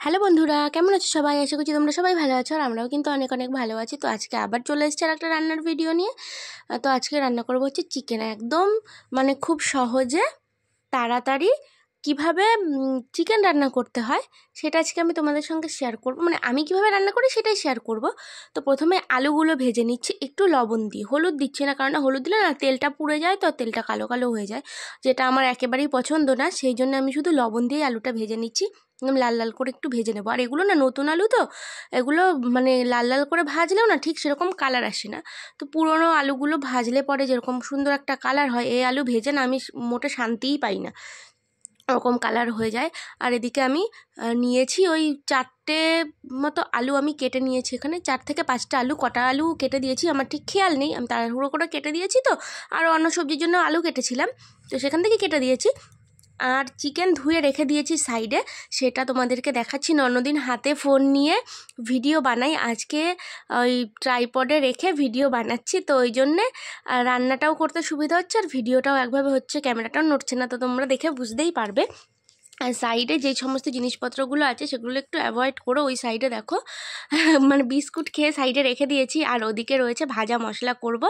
Hello বন্ধুরা, কেমন আছো সবাই? আশা করছি তোমরা সবাই ভালো আছো, আর আমরাও কিন্তু অনেক অনেক ভালো আছি। তো আজকে আবার চলে এসেছি আর একটা রান্নার ভিডিও নিয়ে। তো আজকে রান্না করবো হচ্ছে চিকেন, একদম মানে খুব সহজে তাড়াতাড়ি কিভাবে চিকেন রান্না করতে হয় সেটা আজকে আমি তোমাদের সঙ্গে শেয়ার করব। মানে আমি কিভাবে রান্না করি সেটাই শেয়ার করব। তো প্রথমে আলুগুলো ভেজে নিচ্ছি একটু লবণ দিয়ে, হলুদ দিচ্ছি না, কারণ হলুদ দিলে না তেলটা পুড়ে যায়, তো তেলটা কালো কালো হয়ে যায়, যেটা আমার একেবারেই পছন্দ না। সেই জন্য আমি শুধু লবণ দিয়ে আলুটা ভেজে নিচ্ছি, একদম লাল লাল করে একটু ভেজে নেবো। আর এগুলো না নতুন আলু, তো এগুলো মানে লাল লাল করে ভাজলেও না ঠিক সেরকম কালার আসে না। তো পুরোনো আলুগুলো ভাজলে পরে যেরকম সুন্দর একটা কালার হয়, এই আলু ভেজে না আমি মোটে শান্তিই পাই না, ওরকম কালার হয়ে যায়। আর এদিকে আমি নিয়েছি ওই 4টে মতো আলু আমি কেটে নিয়েছি। এখানে 4 থেকে 5টা আলু, কটা আলু কেটে দিয়েছি আমার ঠিক খেয়াল নেই, আমি তাড়াহুড়ো করে কেটে দিয়েছি। তো আর অন্য সবজির জন্য আলু কেটেছিলাম, তো সেখান থেকে কেটে দিয়েছি। আর চিকেন ধুয়ে রেখে দিয়েছি সাইডে, সেটা তোমাদেরকে দেখাচ্ছি না, অন্যদিন হাতে ফোন নিয়ে ভিডিও বানাই, আজকে ওই ট্রাইপডে রেখে ভিডিও বানাচ্ছি। তো ওই জন্যে রান্নাটাও করতে সুবিধা হচ্ছে, আর ভিডিওটাও একভাবে হচ্ছে, ক্যামেরাটাও নড়ছে না, তো তোমরা দেখে বুঝতেই পারবে। আর সাইডে যেই সমস্ত জিনিসপত্রগুলো আছে সেগুলো একটু অ্যাভয়েড করো। ওই সাইডে দেখো মানে বিস্কুট খেয়ে সাইডে রেখে দিয়েছি, আর ওদিকে রয়েছে ভাজা মশলা করব,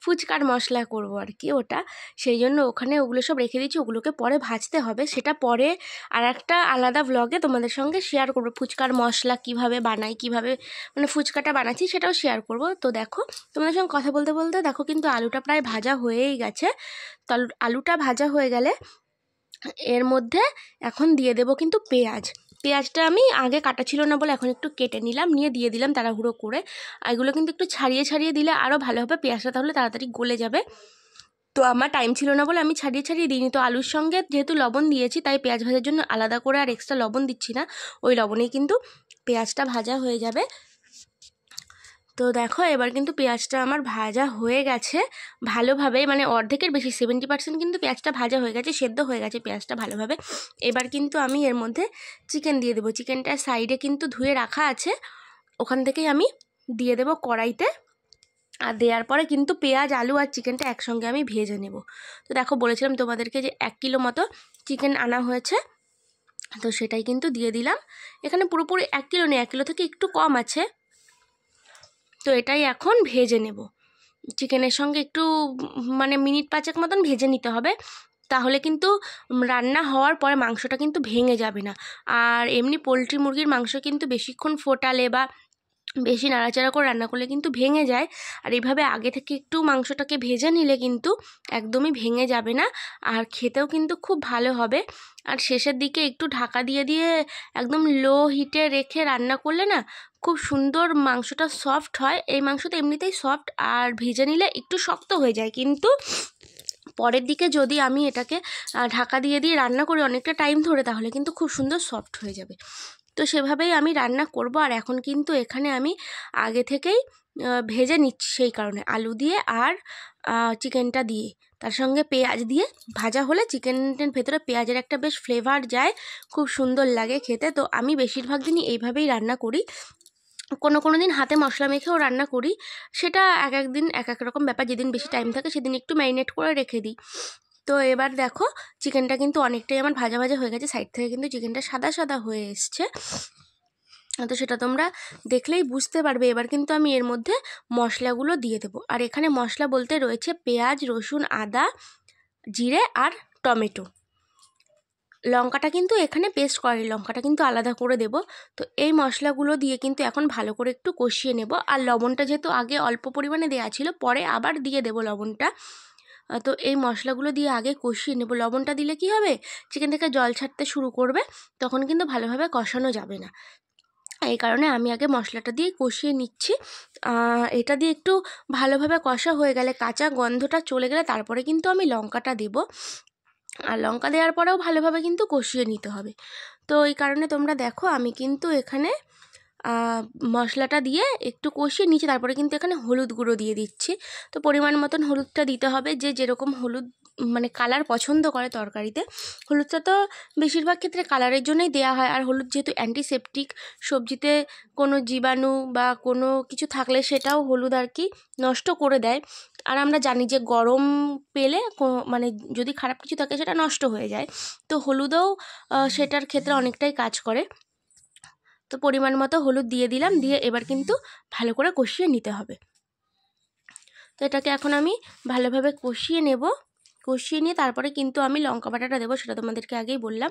ফুচকার মশলা করব আর কি ওটা। সেই জন্য ওখানে ওগুলো সব রেখে দিয়েছি, ওগুলোকে পরে ভাজতে হবে, সেটা পরে আর একটা আলাদা ব্লগে তোমাদের সঙ্গে শেয়ার করব। ফুচকার মশলা কিভাবে বানাই, কিভাবে মানে ফুচকাটা বানাচ্ছি সেটাও শেয়ার করব। তো দেখো, তোমাদের সঙ্গে কথা বলতে বলতে দেখো কিন্তু আলুটা প্রায় ভাজা হয়েই গেছে। তো আলুটা ভাজা হয়ে গেলে এর মধ্যে এখন দিয়ে দেব কিন্তু পেঁয়াজটা আমি আগে কাটা ছিল না বলে এখন একটু কেটে নিলাম, নিয়ে দিয়ে দিলাম তাড়াহুড়ো করে। এগুলো কিন্তু একটু ছাড়িয়ে ছাড়িয়ে দিলে আরও ভালো হবে, পেঁয়াজটা তাহলে তাড়াতাড়ি গলে যাবে। তো আমার টাইম ছিল না বলে আমি ছাড়িয়ে ছাড়িয়ে দিইনি। তো আলুর সঙ্গে যেহেতু লবণ দিয়েছি, তাই পেঁয়াজ ভাজার জন্য আলাদা করে আর এক্সট্রা লবণ দিচ্ছি না, ওই লবণেই কিন্তু পেঁয়াজটা ভাজা হয়ে যাবে। তো দেখো এবার কিন্তু পেঁয়াজটা আমার ভাজা হয়ে গেছে ভালোভাবে, মানে অর্ধেকের বেশি 70% কিন্তু পেঁয়াজটা ভাজা হয়ে গেছে, সেদ্ধ হয়ে গেছে পেঁয়াজটা ভালোভাবে। এবার কিন্তু আমি এর মধ্যে চিকেন দিয়ে দেবো। চিকেনটা সাইডে কিন্তু ধুয়ে রাখা আছে, ওখান থেকেই আমি দিয়ে দেবো কড়াইতে। আর দেওয়ার পরে কিন্তু পেঁয়াজ, আলু আর চিকেনটা একসঙ্গে আমি ভেজে নেব। তো দেখো বলেছিলাম তোমাদেরকে যে 1 কিলো মতো চিকেন আনা হয়েছে, তো সেটাই কিন্তু দিয়ে দিলাম। এখানে পুরোপুরি 1 কিলো নেই, 1 কিলো থেকে একটু কম আছে। তো এটাই এখন ভেজে নেব, চিকেনের সঙ্গে একটু মানে মিনিট 5 মতন ভেজে নিতে হবে, তাহলে কিন্তু রান্না হওয়ার পরে মাংসটা কিন্তু ভেঙে যাবে না। আর এমনি পোলট্রি মুরগির মাংস কিন্তু বেশিক্ষণ ফোটালে বা বেশি নাড়াচাড়া করে রান্না করলে কিন্তু ভেঙে যায়, আর এইভাবে আগে থেকে একটু মাংসটাকে ভেজে নিলে কিন্তু একদমই ভেঙে যাবে না, আর খেতেও কিন্তু খুব ভালো হবে। আর শেষের দিকে একটু ঢাকা দিয়ে দিয়ে একদম লো হিটে রেখে রান্না করলে না খুব সুন্দর মাংসটা সফট হয়। এই মাংস তো এমনিতেই সফট, আর ভেজে নিলে একটু শক্ত হয়ে যায়, কিন্তু পরের দিকে যদি আমি এটাকে ঢাকা দিয়ে দিয়ে রান্না করি অনেকটা টাইম ধরে, তাহলে কিন্তু খুব সুন্দর সফট হয়ে যাবে। তো সেভাবেই আমি রান্না করব। আর এখন কিন্তু এখানে আমি আগে থেকেই ভেজে নিচ্ছি, সেই কারণে আলু দিয়ে আর চিকেনটা দিয়ে তার সঙ্গে পেঁয়াজ দিয়ে ভাজা হলে চিকেনের ভেতরে পেঁয়াজের একটা বেশ ফ্লেভার যায়, খুব সুন্দর লাগে খেতে। তো আমি বেশিরভাগ দিনই এইভাবেই রান্না করি, কোনো দিন হাতে মশলা মেখেও রান্না করি, সেটা এক এক দিন এক এক রকম ব্যাপার। যেদিন বেশি টাইম থাকে সেদিন একটু ম্যারিনেট করে রেখে দিই। তো এবার দেখো চিকেনটা কিন্তু অনেকটাই আমার ভাজা ভাজা হয়ে গেছে, সাইড থেকে কিন্তু চিকেনটা সাদা সাদা হয়ে এসছে, তো সেটা তোমরা দেখলেই বুঝতে পারবে। এবার কিন্তু আমি এর মধ্যে মশলাগুলো দিয়ে দেবো। আর এখানে মশলা বলতে রয়েছে পেঁয়াজ, রসুন, আদা, জিরে আর টমেটো। লঙ্কাটা কিন্তু এখানে পেস্ট করি, লঙ্কাটা কিন্তু আলাদা করে দেব। তো এই মশলাগুলো দিয়ে কিন্তু এখন ভালো করে একটু কষিয়ে নেব। আর লবণটা যেহেতু আগে অল্প পরিমাণে দেওয়া ছিল, পরে আবার দিয়ে দেব লবণটা। তো এই মশলাগুলো দিয়ে আগে কষিয়ে নেব। লবণটা দিলে কি হবে, চিকেন থেকে জল ছাড়তে শুরু করবে, তখন কিন্তু ভালোভাবে কষানো যাবে না। এই কারণে আমি আগে মশলাটা দিয়ে কষিয়ে নিচ্ছি। এটা দিয়ে একটু ভালোভাবে কষা হয়ে গেলে, কাঁচা গন্ধটা চলে গেলে, তারপরে কিন্তু আমি লঙ্কাটা দেব। আর লঙ্কা দেওয়ার পরেও ভালোভাবে কিন্তু কষিয়ে নিতে হবে। তো এই কারণে তোমরা দেখো আমি কিন্তু এখানে মশলাটা দিয়ে একটু কষিয়ে নিচ্ছি, তারপরে কিন্তু এখানে হলুদ গুঁড়ো দিয়ে দিচ্ছি। তো পরিমাণ মতন হলুদটা দিতে হবে, যে যেরকম হলুদ মানে কালার পছন্দ করে তরকারিতে। হলুদটা তো বেশিরভাগ ক্ষেত্রে কালারের জন্যই দেওয়া হয়, আর হলুদ যেহেতু অ্যান্টিসেপটিক, সবজিতে কোনো জীবাণু বা কোনো কিছু থাকলে সেটাও হলুদ আর কি নষ্ট করে দেয়। আর আমরা জানি যে গরম পেলে মানে যদি খারাপ কিছু থাকে সেটা নষ্ট হয়ে যায়, তো হলুদও সেটার ক্ষেত্রে অনেকটাই কাজ করে। তো পরিমাণ মতো হলুদ দিয়ে দিলাম, দিয়ে এবার কিন্তু ভালো করে কষিয়ে নিতে হবে। তো এটাকে এখন আমি ভালোভাবে কষিয়ে নেব। কষিয়ে নিয়ে তারপরে কিন্তু আমি লঙ্কা বাটাটা দেবো, সেটা তোমাদেরকে আগেই বললাম।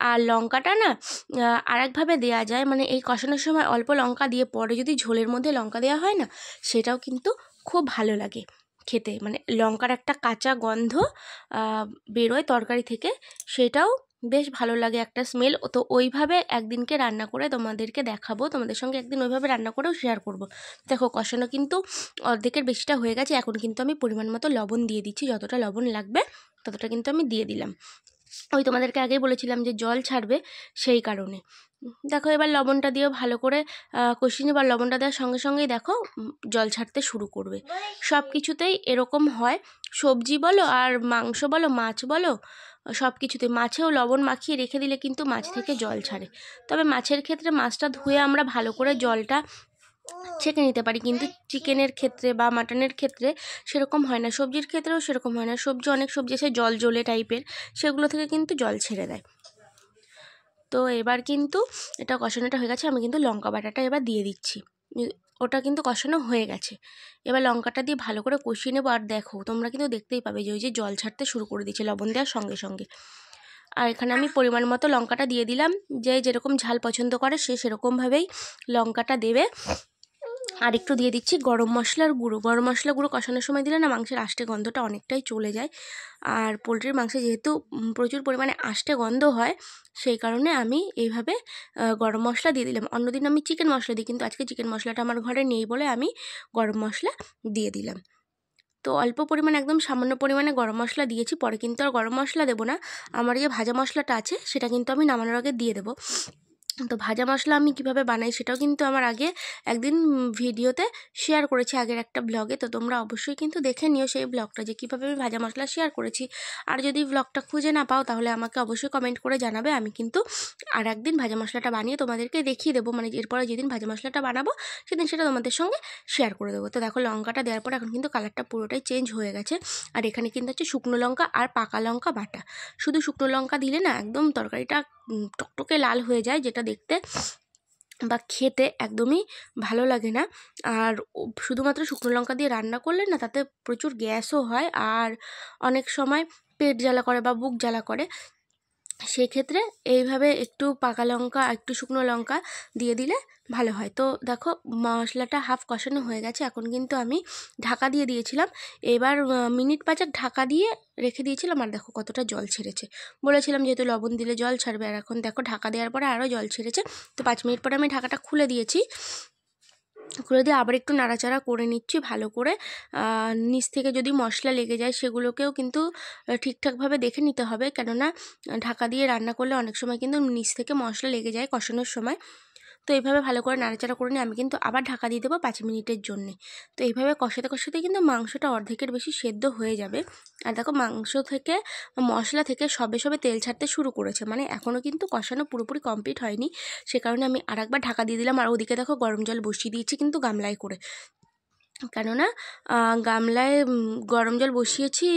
আর লঙ্কাটা না আরেকভাবে দেওয়া যায়, মানে এই কষানোর সময় অল্প লঙ্কা দিয়ে পরে যদি ঝোলের মধ্যে লঙ্কা দেওয়া হয় না, সেটাও কিন্তু খুব ভালো লাগে খেতে। মানে লঙ্কার একটা কাঁচা গন্ধ বেরোয় তরকারি থেকে, সেটাও বেশ ভালো লাগে, একটা স্মেল। তো ওইভাবে একদিনকে রান্না করে তোমাদেরকে দেখাবো, তোমাদের সঙ্গে একদিন ওইভাবে রান্না করেও শেয়ার করব। দেখো কষানো কিন্তু অর্ধেকের বেশিটা হয়ে গেছে। এখন কিন্তু আমি পরিমাণ মতো লবণ দিয়ে দিচ্ছি, যতটা লবণ লাগবে ততটা কিন্তু আমি দিয়ে দিলাম। ওই তোমাদেরকে আগেই বলেছিলাম যে জল ছাড়বে, সেই কারণে। দেখো এবার লবণটা দিয়েও ভালো করে কষিয়ে নেবার, লবণটা দেওয়ার সঙ্গে সঙ্গেই দেখো জল ছাড়তে শুরু করবে। সব কিছুতেই এরকম হয়, সবজি বলো আর মাংস বলো, মাছ বলো, সব কিছুতে মাছেও লবণ মাখিয়ে রেখে দিলে কিন্তু মাছ থেকে জল ছাড়ে। তবে মাছের ক্ষেত্রে মাছটা ধুয়ে আমরা ভালো করে জলটা ছেঁকে নিতে পারি, কিন্তু চিকেনের ক্ষেত্রে বা মাটনের ক্ষেত্রে সেরকম হয় না, সবজির ক্ষেত্রেও সেরকম হয় না। অনেক সবজি আছে জল জলে টাইপের, সেগুলো থেকে কিন্তু জল ছেড়ে দেয়। তো এবার কিন্তু এটা কষানোটা হয়ে গেছে, আমি কিন্তু লঙ্কা বাটাটা এবার দিয়ে দিচ্ছি। ওটা কিন্তু কষানো হয়ে গেছে, এবার লঙ্কাটা দিয়ে ভালো করে কষিয়ে নেবো। আর দেখো তোমরা কিন্তু দেখতেই পাবে যে ওই যে জল ছাড়তে শুরু করে দিচ্ছে লবণ দেওয়ার সঙ্গে সঙ্গে। আর এখানে আমি পরিমাণ মতো লঙ্কাটা দিয়ে দিলাম, যে যেরকম ঝাল পছন্দ করে সে সেরকমভাবেই লঙ্কাটা দেবে। আর একটু দিয়ে দিচ্ছি গরম মশলার গুঁড়ো। গরম মশলা গুঁড়ো কষানোর সময় দিলে না মাংসের আষ্টে গন্ধটা অনেকটাই চলে যায়। আর পোলট্রির মাংসে যেহেতু প্রচুর পরিমাণে আষ্টে গন্ধ হয়, সেই কারণে আমি এইভাবে গরম মশলা দিয়ে দিলাম। অন্যদিন আমি চিকেন মশলা দিই, কিন্তু আজকে চিকেন মশলাটা আমার ঘরে নেই বলে আমি গরম মশলা দিয়ে দিলাম। তো অল্প পরিমাণে, একদম সামান্য পরিমাণে গরম মশলা দিয়েছি, পরে কিন্তু আর গরম মশলা দেবো না। আমার যে ভাজা মশলাটা আছে সেটা কিন্তু আমি নামানোর আগে দিয়ে দেবো। তো ভাজা মশলা আমি কিভাবে বানাই সেটাও কিন্তু আমার আগে একদিন ভিডিওতে শেয়ার করেছি, আগের একটা ব্লগে। তো তোমরা অবশ্যই কিন্তু দেখে নিও সেই ব্লগটা, যে কীভাবে আমি ভাজা মশলা শেয়ার করেছি। আর যদি ব্লগটা খুঁজে না পাও তাহলে আমাকে অবশ্যই কমেন্ট করে জানাবে, আমি কিন্তু আর একদিন ভাজা মশলাটা বানিয়ে তোমাদেরকে দেখিয়ে দেবো। মানে এরপরে যেদিন ভাজা মশলাটা বানাবো সেদিন সেটা তোমাদের সঙ্গে শেয়ার করে দেবো। তো দেখো লঙ্কাটা দেওয়ার পর এখন কিন্তু কালারটা পুরোটাই চেঞ্জ হয়ে গেছে। আর এখানে কিন্তু হচ্ছে শুকনো লঙ্কা আর পাকা লঙ্কা বাটা। শুধু শুকনো লঙ্কা দিলে না একদম তরকারিটা টকটকে লাল হয়ে যায়, যেটা দেখতে বা খেতে একদমই ভালো লাগে না। আর শুধুমাত্র শুকনো লঙ্কা দিয়ে রান্না করলে না তাতে প্রচুর গ্যাসও হয়, আর অনেক সময় পেট জ্বালা করে বা বুক জ্বালা করে। সেক্ষেত্রে এইভাবে একটু পাকা লঙ্কা একটু শুকনো লঙ্কা দিয়ে দিলে ভালো হয়। তো দেখো মশলাটা হাফ কষানো হয়ে গেছে, এখন কিন্তু আমি ঢাকা দিয়ে দিয়েছিলাম। এবার মিনিট 5 ঢাকা দিয়ে রেখে দিয়েছিলাম, আর দেখো কতটা জল ছেড়েছে। বলেছিলাম যেহেতু লবণ দিলে জল ছাড়বে, আর এখন দেখো ঢাকা দেওয়ার পরে আরও জল ছেড়েছে। তো 5 মিনিট পরে আমি ঢাকাটা খুলে দিয়েছি, খুলে দিয়ে আবার একটু নাড়াচাড়া করে নিচ্ছি ভালো করে। নিচ থেকে যদি মশলা লেগে যায় সেগুলোকেও কিন্তু ঠিকঠাকভাবে দেখে নিতে হবে, কেননা ঢাকা দিয়ে রান্না করলে অনেক সময় কিন্তু নিচ থেকে মশলা লেগে যায় কষানোর সময়। তো এইভাবে ভালো করে নাড়াচাড়া করে নিয়ে আমি কিন্তু আবার ঢাকা দিয়ে দেবো 5 মিনিটের জন্যে। তো এইভাবে কষাতে কষাতে কিন্তু মাংসটা অর্ধেকের বেশি সেদ্ধ হয়ে যাবে। আর দেখো মাংস থেকে মশলা থেকে সবে সবে তেল ছাড়তে শুরু করেছে, মানে এখনও কিন্তু কষানো পুরোপুরি কমপ্লিট হয়নি। সে কারণে আমি আরেকবার ঢাকা দিয়ে দিলাম। আর ওদিকে দেখো গরম জল বসিয়ে দিয়েছি কিন্তু গামলায় করে, কেননা গামলায় গরম জল বসিয়েছি।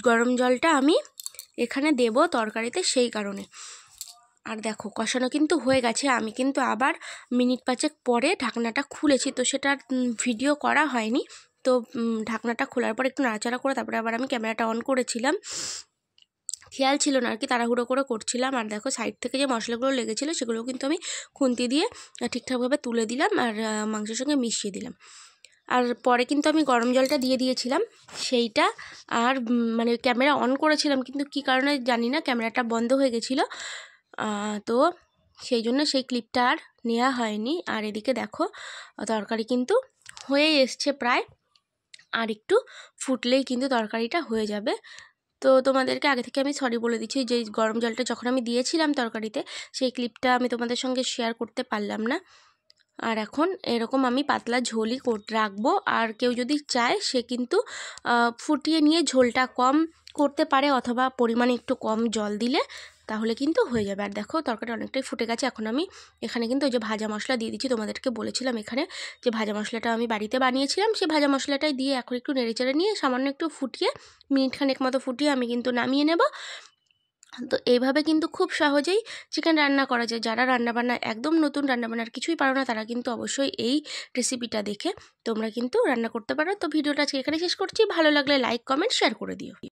গরম জলটা আমি এখানে দেব তরকারিতে, সেই কারণে। আর দেখো কষানো কিন্তু হয়ে গেছে, আমি কিন্তু আবার মিনিট 5 পরে ঢাকনাটা খুলেছি, তো সেটা ভিডিও করা হয়নি। তো ঢাকনাটা খোলার পর একটু নাড়াচাড়া করে তারপরে আবার আমি ক্যামেরাটা অন করেছিলাম, খেয়াল ছিল না আর কি, তাড়াহুড়ো করে করছিলাম। আর দেখো সাইড থেকে যে মশলাগুলো লেগেছিলো সেগুলো কিন্তু আমি খুন্তি দিয়ে ঠিকঠাকভাবে তুলে দিলাম আর মাংসের সঙ্গে মিশিয়ে দিলাম। আর পরে কিন্তু আমি গরম জলটা দিয়ে দিয়েছিলাম সেইটা, আর মানে ক্যামেরা অন করেছিলাম কিন্তু কী কারণে জানি না ক্যামেরাটা বন্ধ হয়ে গেছিলো, তো সেই জন্য সেই ক্লিপটা আর নেওয়া হয়নি। আর এদিকে দেখো তরকারি কিন্তু হয়েই এসছে প্রায়, আর একটু ফুটলেই কিন্তু তরকারিটা হয়ে যাবে। তো তোমাদেরকে আগে থেকে আমি সরি বলে দিচ্ছি যে গরম জলটা যখন আমি দিয়েছিলাম তরকারিতে সেই ক্লিপটা আমি তোমাদের সঙ্গে শেয়ার করতে পারলাম না। আর এখন এরকম আমি পাতলা ঝোলই রাখবো, আর কেউ যদি চায় সে কিন্তু ফুটিয়ে নিয়ে ঝোলটা কম করতে পারে, অথবা পরিমাণে একটু কম জল দিলে তাহলে কিন্তু হয়ে যাবে। আর দেখো তরকারি অনেকটাই ফুটে গেছে, এখন আমি এখানে কিন্তু ওই যে ভাজা মশলা দিয়ে দিচ্ছি। তোমাদেরকে বলেছিলাম এখানে যে ভাজা মশলাটা আমি বাড়িতে বানিয়েছিলাম, সেই ভাজা মশলাটাই দিয়ে এখন একটু নেড়েচেড়ে নিয়ে সামান্য একটু ফুটিয়ে মিনিট খানেক মতো ফুটিয়ে আমি কিন্তু নামিয়ে নেব। তো এইভাবে কিন্তু খুব সহজেই চিকেন রান্না করা যায়। যারা রান্নাবান্না একদম নতুন, রান্নাবান্নার কিছুই পারো না, তারা কিন্তু অবশ্যই এই রেসিপিটা দেখে তোমরা কিন্তু রান্না করতে পারো। তো ভিডিওটা আজকে এখানে শেষ করছি। ভালো লাগলে লাইক, কমেন্ট, শেয়ার করে দিও।